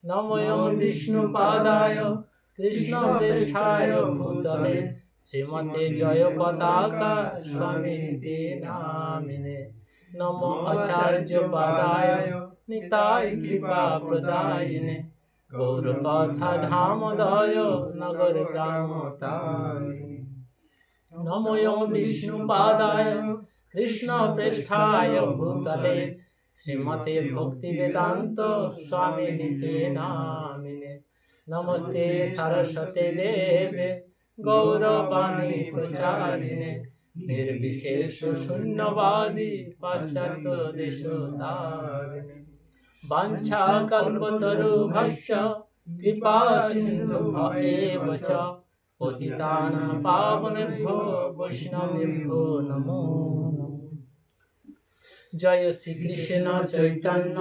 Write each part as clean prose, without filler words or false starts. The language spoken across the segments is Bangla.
নমোয়ং বিষ্ণুপাদায় কৃষ্ণপ্রেষ্ঠায় ভূতলে শ্রীমতে জয় পতাকা স্বামিতে নামিনে। নমো আচার্য পাদায় নিতাই কৃপা প্রদায়িনে গৌর কথা ধামোদয় নগর গ্রাম তারিণে। নমোয়ং বিষ্ণুপাদায় কৃষ্ণপ্রেষ্ঠায় ভূতলে শ্রীমতে ভক্তি বেদান্ত স্বামিনিতে নামিনে। নমস্তে সরস্বতী দেবে গৌরবাণী প্রচারিণে নির্বিশেষ শূন্যবাদী পাশ্চাত্য দেশতারিণে। বাঞ্ছা কল্পতরুভ্যশ্চ কৃপা সিন্ধুভ্য চ পতিতানাং পাবনেভ্যো বৈষ্ণবেভ্যো নমো নমঃ। জয় শ্রীকৃষ্ণ চৈতন্য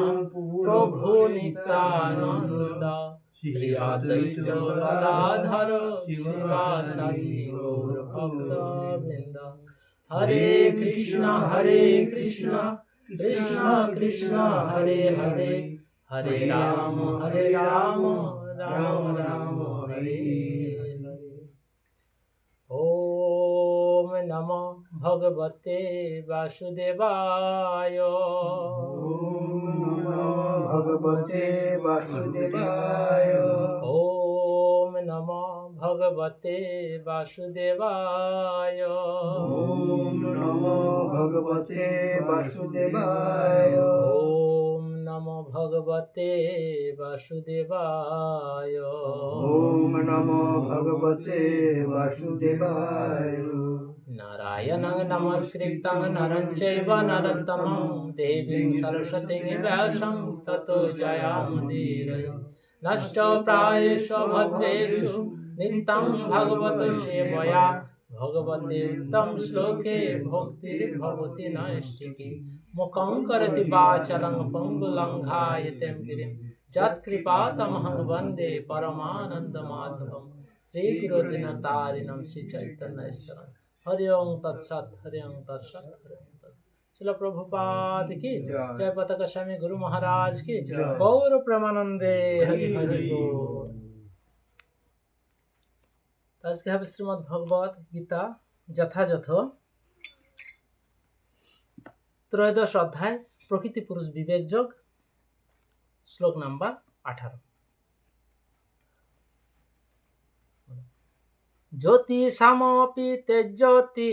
প্রভু নিত্যানন্দ শ্রী অদ্বৈত গদাধর শিবাসাদি গৌর ভক্তবৃন্দ। হরে কৃষ্ণ কৃষ্ণ কৃষ্ণ হরে হরে, হরে রাম রাম রাম হরে হরে। ওম নমো ভগবতে বাসুদেবায়। ওম নমো ভগবতে বাসুদেবায়। ওম নমো ভগবতে বাসুদেবায়। ওম নমো ভগবতে বাসুদেবায়। ওম নমো ভগবতে বাসুদেবায়। ওম নমো ভগবতে বাসুদেবায়। নারায়ণং নমস্কৃত্যং নরং চৈব নরোত্তমং দেবীং সরস্বতীং ব্যাসং ততো জয়ামুদীরয়ে। নষ্টপ্রায়েষু ভদ্রেষু নিত্যং ভগবত সেবয়া ভগবতে উত্তম শ্লোকে ভক্তির্ভবতি নৈষ্ঠিকী। মুখং করোতি বাচালং পঙ্গুলঙ্ঘায়তেম গিরিম যৎকৃপাতমহং বন্দে পরমানন্দমাধবম। শ্রীগুরুদিনতারিণং শ্রীচৈতন্যেশ্বরং। হরি ওং তৎসৎ, হরি ওং তৎসৎ, হরি ওং তৎসৎ। শিল প্রভুপাদ কি জয়। পতাকা স্বামী গুরু মহারাজ কি গৌর প্রেমানন্দে হরি হরি বল। আজকে হবে শ্রীমদ্ ভগবত গীতা যথাযথ ত্রয়োদশ অধ্যায় প্রকৃতি পুরুষ বিবেক যোগ, শ্লোক নাম্বার 18। জ্যোতি সামপি তেজ্যোতি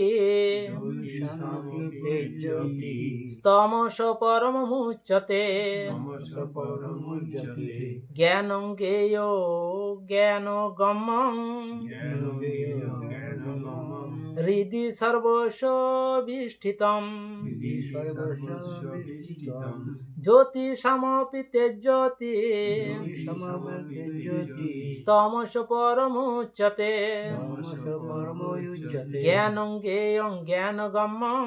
স্তমস পরমমুচ্যতে জ্ঞানং জ্ঞেয় জ্ঞানগম্যং হৃদি সর্বস্ববিষ্ঠিতম। জ্যোতি সামপি তেজ্যোতি স্তমস পরমুচ্যতে জ্ঞানং জ্ঞেয়ং জ্ঞানগম্যং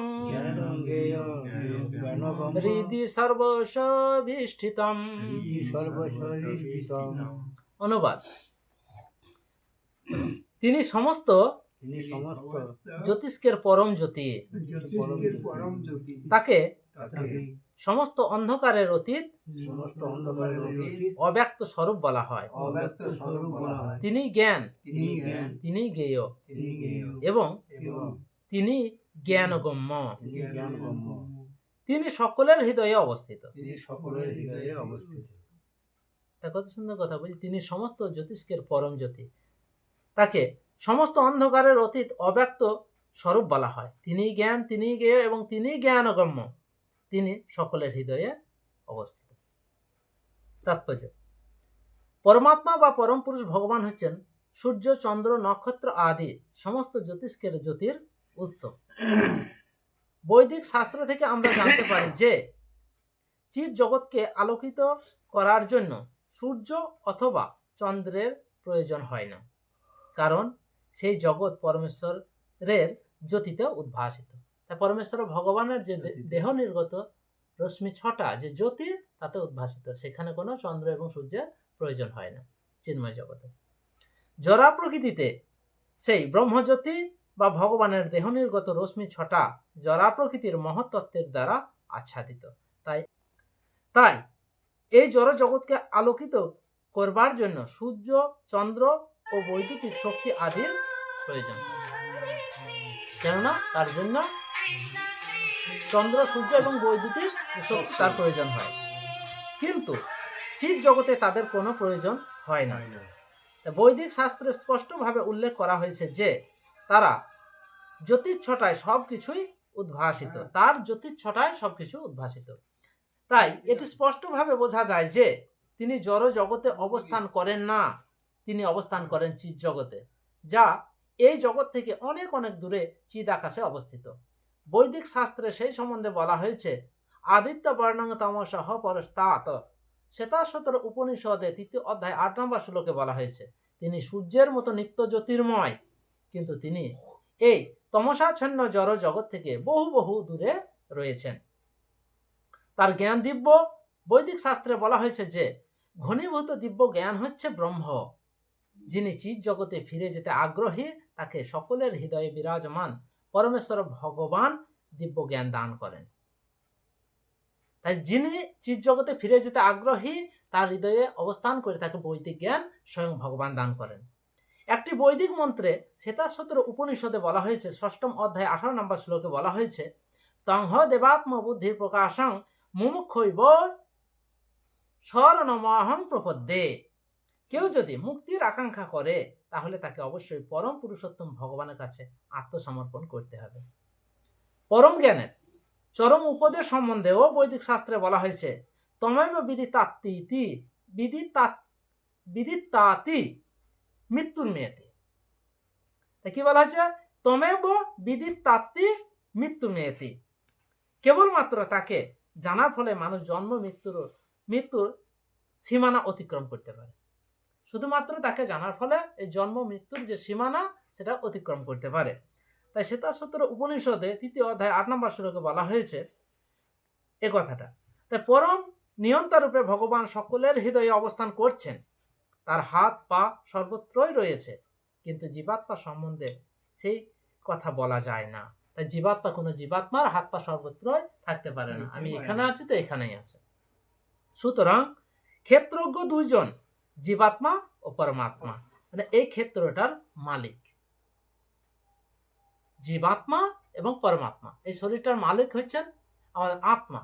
হৃদি সর্বস্ববিষ্ঠিতম। অনুবাদ: তিনি সমস্ত জ্যোতিষ্কের পরম জ্যোতি, তাকে সমস্ত অন্ধকারের অতীত অব্যক্ত স্বরূপ বলা হয়। তিনি জ্ঞান, তিনি জ্ঞেয় এবং তিনি জ্ঞানগম্য। তিনি সকলের হৃদয়ে অবস্থিত। কত সুন্দর কথা বলছি, তিনি সমস্ত জ্যোতিষ্কের পরম জ্যোতি, তাকে সমস্ত অন্ধকারের অতীত অব্যক্ত স্বরূপ বলা হয়। তিনি জ্ঞান, তিনি জ্ঞেয় এবং তিনি জ্ঞানগম্য। তিনি সকলের হৃদয়ে অবস্থিত। তাৎপর্য: পরমাত্মা বা পরম পুরুষ ভগবান হচ্ছেন সূর্য, চন্দ্র, নক্ষত্র আদি সমস্ত জ্যোতিষ্কের জ্যোতির উৎস। বৈদিক শাস্ত্র থেকে আমরা জানতে পারি যে চিৎ জগৎকে আলোকিত করার জন্য সূর্য অথবা চন্দ্রের প্রয়োজন হয় না, কারণ সেই জগৎ পরমেশ্বরের জ্যোতিতে উদ্ভাসিত। তাই পরমেশ্বর ভগবানের যে দেহ নির্গত রশ্মি ছটা যে জ্যোতি তাতে উদ্ভাসিত, সেখানে কোনো চন্দ্র এবং সূর্যের প্রয়োজন হয় না চিন্ময় জগতে। জরা প্রকৃতিতে সেই ব্রহ্মজ্যোতি বা ভগবানের দেহ নির্গত রশ্মি ছটা জরা প্রকৃতির মহত্তত্ত্বের দ্বারা আচ্ছাদিত। তাই এই জড় জগৎকে আলোকিত করবার জন্য সূর্য, চন্দ্র ও বৈদ্যুতিক শক্তি আদির প্রয়োজন হয়। কেননা তার জন্য চন্দ্র, সূর্য এবং বৈদ্যুতিক শক্তি তার প্রয়োজন হয়, কিন্তু চিৎ জগতে তাদের কোনো প্রয়োজন হয় না। বৈদিক শাস্ত্রে স্পষ্টভাবে উল্লেখ করা হয়েছে যে তারা জ্যোতিচ্ছটায় সব কিছুই উদ্ভাসিত, তার জ্যোতিচ্ছটায় সব কিছু উদ্ভাসিত। তাই এটি স্পষ্টভাবে বোঝা যায় যে তিনি জড় জগতে অবস্থান করেন না, তিনি অবস্থান করেন চিৎ জগতে, যা এই জগৎ থেকে অনেক অনেক দূরে চিৎ আকাশে অবস্থিত। বৈদিক শাস্ত্রে সেই সম্বন্ধে বলা হয়েছে, আদিত্য বর্ণং তমসঃ পরস্তাৎ। শ্বেতাশ্বতর উপনিষদে 3 অধ্যায় 8 নম্বর শ্লোকে বলা হয়েছে, তিনি সূর্যের মতো নিত্য জ্যোতির্ময়, কিন্তু তিনি এই তমসাচ্ছন্ন জড় জগৎ থেকে বহু বহু দূরে রয়েছেন। তার জ্ঞান দিব্য। বৈদিক শাস্ত্রে বলা হয়েছে যে ঘনীভূত দিব্য জ্ঞান হচ্ছে ব্রহ্ম। যিনি চিৎ জগতে ফিরে যেতে আগ্রহী তাকে সকলের হৃদয়ে বিরাজমান পরমেশ্বর ভগবান দিব্য জ্ঞান দান করেন। তাই যিনি চিৎ জগতে ফিরে যেতে আগ্রহী তার হৃদয়ে অবস্থান করে তাকে বৈদিক জ্ঞান স্বয়ং ভগবান দান করেন। একটি বৈদিক মন্ত্রে শ্বেতাশ্বতর উপনিষদে বলা হয়েছে, 6ম অধ্যায় 18 নম্বর শ্লোকে বলা হয়েছে, তংহ দেবাত্ম বুদ্ধির প্রকাশং মুমুক্ষৈব শরণমহং প্রপদ্যে। কেউ যদি মুক্তির আকাঙ্ক্ষা করে তাহলে তাকে অবশ্যই পরম পুরুষোত্তম ভগবানের কাছে আত্মসমর্পণ করতে হবে। পরম জ্ঞানের চরম উপদেশ সম্বন্ধেও বৈদিক শাস্ত্রে বলা হয়েছে, তমেব বিদিত্তাতি মৃত্যুর মেয়েতে। তাই কি বলা হয়েছে? তমেব বিদিত্তাতি মৃত্যুর মেয়েতে। কেবলমাত্র তাকে জানার ফলে মানুষ জন্ম মৃত্যুর সীমানা অতিক্রম করতে পারে। শুধুমাত্র তাকে জানার ফলে এই জন্ম মৃত্যুর যে সীমানা সেটা অতিক্রম করতে পারে। তাই শ্বেতাশ্বতর উপনিষদে 3 অধ্যায় 8 নম্বর শ্লোকে বলা হয়েছে এ কথাটা। তাই পরম নিয়ন্তা রূপে ভগবান সকলের হৃদয়ে অবস্থান করছেন, তার হাত পা সর্বত্রই রয়েছে, কিন্তু জীবাত্মা সম্বন্ধে সেই কথা বলা যায় না। তাই জীবাত্মা কোনো জীবাত্মার হাত পা সর্বত্রই থাকতে পারে না। আমি এখানে আছি তো এখানেই আছে। সুতরাং ক্ষেত্রজ্ঞ দুইজন, জীবাত্মা ও পরমাত্মা, মানে এই ক্ষেত্রটার মালিক জীবাত্মা এবং পরমাত্মা। এই শরীরটার মালিক হচ্ছেন আমাদের আত্মা,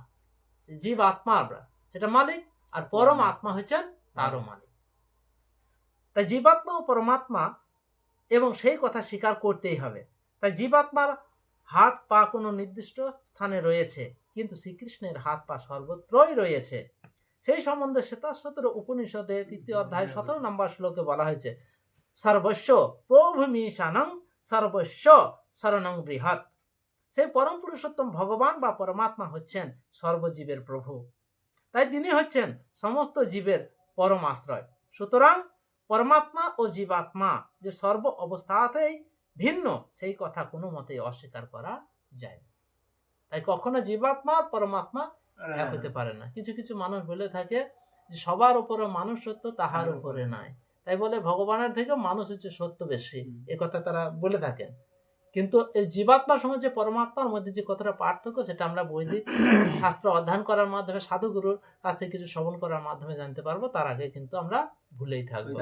জীবাত্মা আমরা সেটা মালিক, আর পরমাত্মা হচ্ছেন তারও মালিক। তাই জীবাত্মা ও পরমাত্মা এবং সেই কথা স্বীকার করতেই হবে। তাই জীবাত্মার হাত পা কোনো নির্দিষ্ট স্থানে রয়েছে, কিন্তু শ্রীকৃষ্ণের হাত পা সর্বত্রই রয়েছে। সেই সম্বন্ধে শ্বেতাশ্বতর উপনিষদে 3 অধ্যায় 17 নম্বর শ্লোকে বলা হয়েছে, সর্বস্ব প্রভূমিশানং সর্বস্ব শরণং বৃহৎ। সেই পরম পুরুষোত্তম ভগবান বা পরমাত্মা হচ্ছেন সর্বজীবের প্রভু, তাই তিনি হচ্ছেন সমস্ত জীবের পরম আশ্রয়। সুতরাং পরমাত্মা ও জীবাত্মা যে সর্ব অবস্থাতেই ভিন্ন, সেই কথা কোনো মতেই অস্বীকার করা যায় না। তাই কখনো জীবাত্মা পরমাত্মা এক হতে পারে না। কিছু কিছু মানুষ বলে থাকে যে সবার উপরে মানুষ সত্য, তাহার উপরে নাই। তাই বলে ভগবানের থেকে মানুষ হচ্ছে সত্য বেশি, এ কথা তারা বলে থাকেন। কিন্তু এই জীবাত্মার সঙ্গে যে পরমাত্মার মধ্যে যে কতটা পার্থক্য সেটা আমরা বৈদিক শাস্ত্র অধ্যয়ন করার মাধ্যমে, সাধুগুরুর কাছ থেকে কিছু শ্রবণ করার মাধ্যমে জানতে পারবো। তার আগে কিন্তু আমরা ভুলেই থাকবো।